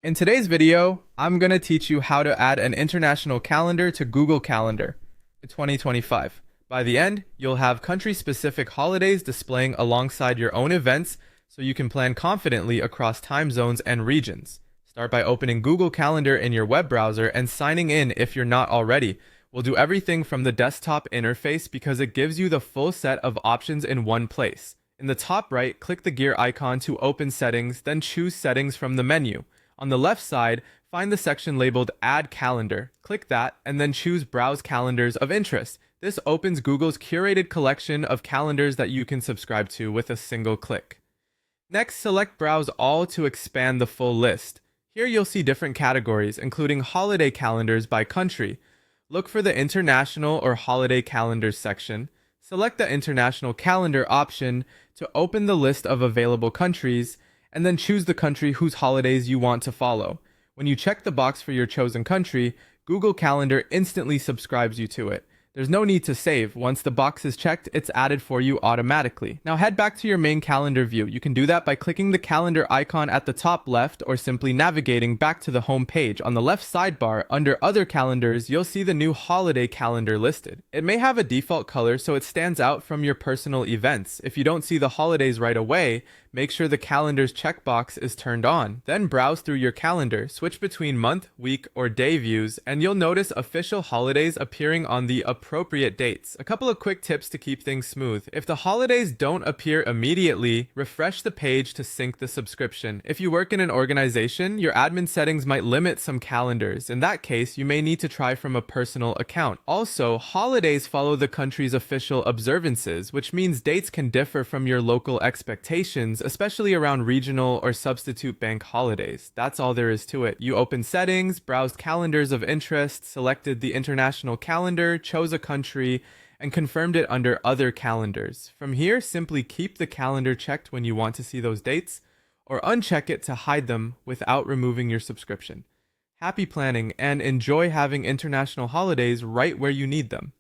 In today's video, I'm going to teach you how to add an international calendar to Google Calendar in 2025. By the end, you'll have country-specific holidays displaying alongside your own events so you can plan confidently across time zones and regions. Start by opening Google Calendar in your web browser and signing in if you're not already. We'll do everything from the desktop interface because it gives you the full set of options in one place. In the top right, click the gear icon to open settings, then choose settings from the menu. On the left side, find the section labeled Add Calendar. Click that, and then choose Browse Calendars of Interest. This opens Google's curated collection of calendars that you can subscribe to with a single click. Next, select Browse All to expand the full list. Here you'll see different categories, including holiday calendars by country. Look for the International or Holiday Calendars section. Select the International Calendar option to open the list of available countries, and then choose the country whose holidays you want to follow. When you check the box for your chosen country, Google Calendar instantly subscribes you to it. There's no need to save. Once the box is checked, it's added for you automatically. Now head back to your main calendar view. You can do that by clicking the calendar icon at the top left or simply navigating back to the home page. On the left sidebar, under Other Calendars, you'll see the new holiday calendar listed. It may have a default color so it stands out from your personal events. If you don't see the holidays right away, make sure the calendar's checkbox is turned on. Then browse through your calendar, switch between month, week, or day views, and you'll notice official holidays appearing on the appropriate dates. A couple of quick tips to keep things smooth. If the holidays don't appear immediately, refresh the page to sync the subscription. If you work in an organization, your admin settings might limit some calendars. In that case, you may need to try from a personal account. Also, holidays follow the country's official observances, which means dates can differ from your local expectations, especially around regional or substitute bank holidays. That's all there is to it. You open settings, browsed calendars of interest, selected the international calendar, chose a country, and confirmed it under other calendars. From here, simply keep the calendar checked when you want to see those dates, or uncheck it to hide them without removing your subscription. Happy planning and enjoy having international holidays right where you need them.